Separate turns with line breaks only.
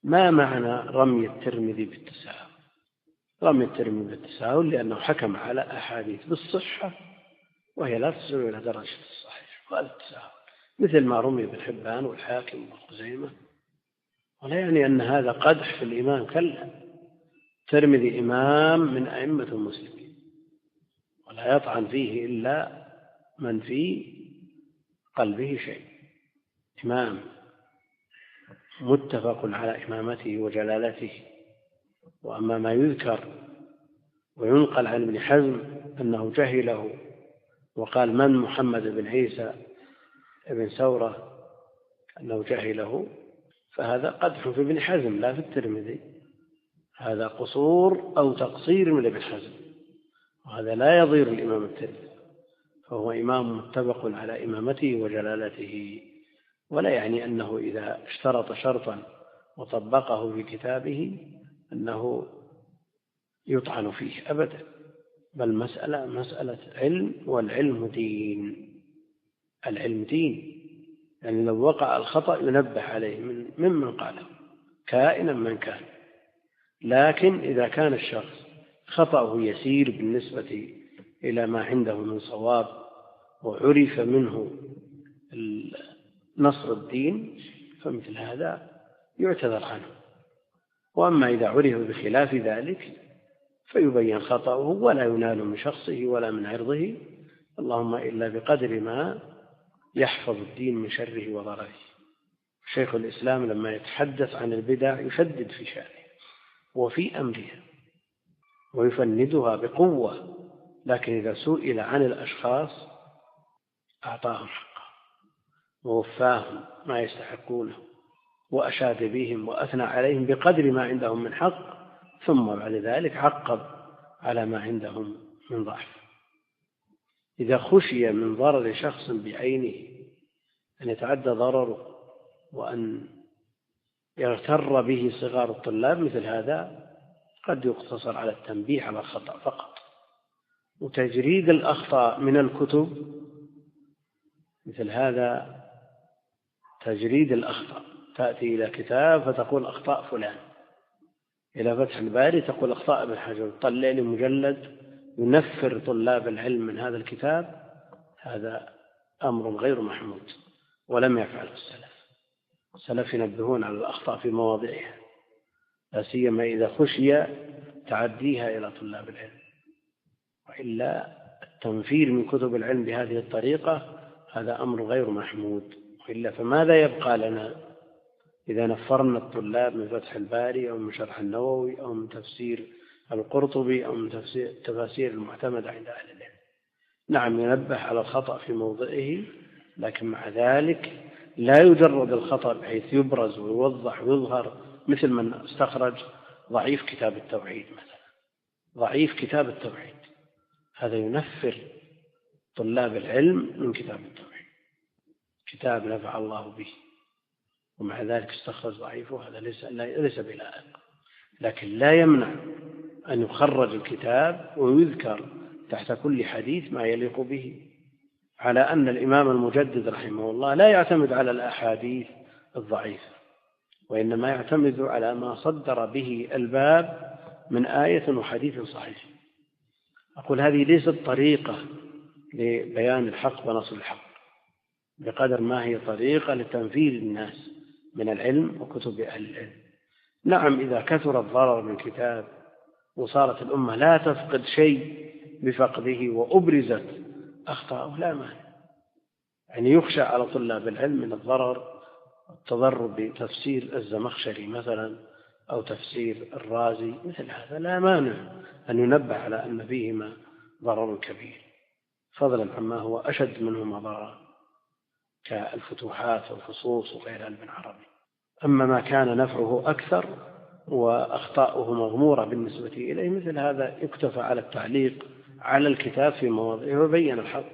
ما معنى رمي الترمذي بالتساهل؟ رمي الترمذي بالتساهل لأنه حكم على أحاديث بالصحة وهي لا تصل إلى درجة الصحيح، وهذا التساهل مثل ما رمي ابن حبان والحاكم وخزيمة. ولا يعني أن هذا قدح في الإمام، كلا، الترمذي إمام من أئمة المسلمين ولا يطعن فيه إلا من في قلبه شيء، إمام متفق على إمامته وجلالته. وأما ما يذكر وينقل عن ابن حزم أنه جهله وقال من محمد بن عيسى ابن ثورة أنه جهله، فهذا قدح في ابن حزم لا في الترمذي، هذا قصور أو تقصير من ابن حزم، وهذا لا يضير الإمام الترمذي، فهو إمام متفق على إمامته وجلالته. ولا يعني أنه إذا اشترط شرطا وطبقه في كتابه أنه يطعن فيه أبدا، بل مسألة علم، والعلم دين، العلم دين. يعني لو وقع الخطأ ينبه عليه ممن قاله كائنا من كان. لكن إذا كان الشخص خطأه يسير بالنسبة إلى ما عنده من صواب وعرف منه نصر الدين، فمثل هذا يعتذر عنه. وأما إذا عرف بخلاف ذلك فيبين خطأه ولا ينال من شخصه ولا من عرضه، اللهم إلا بقدر ما يحفظ الدين من شره وضرره. شيخ الإسلام لما يتحدث عن البدع يشدد في شأنه وفي أمرها ويفندها بقوة، لكن إذا سئل عن الأشخاص أعطاهم حقه ووفاهم ما يستحقونه وأشاد بهم وأثنى عليهم بقدر ما عندهم من حق، ثم بعد ذلك عقب على ما عندهم من ضعف. إذا خشي من ضرر شخص بعينه أن يتعدى ضرره وأن يغتر به صغار الطلاب، مثل هذا قد يقتصر على التنبيه على الخطأ فقط. وتجريد الأخطاء من الكتب مثل هذا، تجريد الأخطاء، تأتي إلى كتاب فتقول أخطاء فلان، إلى فتح الباري تقول أخطاء ابن حجر، طلع لي مجلد ينفر طلاب العلم من هذا الكتاب، هذا أمر غير محمود ولم يفعله السلف. السلف ينبهون على الأخطاء في مواضعها، لا سيما إذا خشي تعديها إلى طلاب العلم. وإلا التنفير من كتب العلم بهذه الطريقة هذا أمر غير محمود. وإلا فماذا يبقى لنا إذا نفرنا الطلاب من فتح الباري أو من شرح النووي أو من تفسير القرطبي أو من تفاسير المعتمدة عند أهل العلم؟ نعم ينبه على الخطأ في موضعه، لكن مع ذلك لا يجرد الخطأ بحيث يبرز ويوضح ويظهر، مثل من استخرج ضعيف كتاب التوحيد مثلا، ضعيف كتاب التوحيد هذا ينفر طلاب العلم من كتاب التوحيد، كتاب نفع الله به، ومع ذلك استخرج ضعيفه، هذا ليس بلائق. لكن لا يمنع أن يخرج الكتاب ويذكر تحت كل حديث ما يليق به، على أن الإمام المجدد رحمه الله لا يعتمد على الأحاديث الضعيفة، وإنما يعتمد على ما صدر به الباب من آية وحديث صحيح. أقول هذه ليست طريقة لبيان الحق ونصر الحق بقدر ما هي طريقة لتنفيذ الناس من العلم وكتب أهل العلم. نعم إذا كثر الضرر من كتاب وصارت الأمة لا تفقد شيء بفقده وأبرزت أخطاءه لا مانع، يعني يخشى على طلاب العلم من الضرر والتضرر بتفسير الزمخشري مثلا أو تفسير الرازي، مثل هذا لا مانع أن ينبه على أن فيهما ضرر كبير، فضلا عما هو أشد منهما ضررا كالفتوحات والفصوص وغيرها من عربي. أما ما كان نفعه أكثر وأخطاؤه مغمورة بالنسبة إليه، مثل هذا يكتفى على التعليق على الكتاب في مواضعه وبين الحق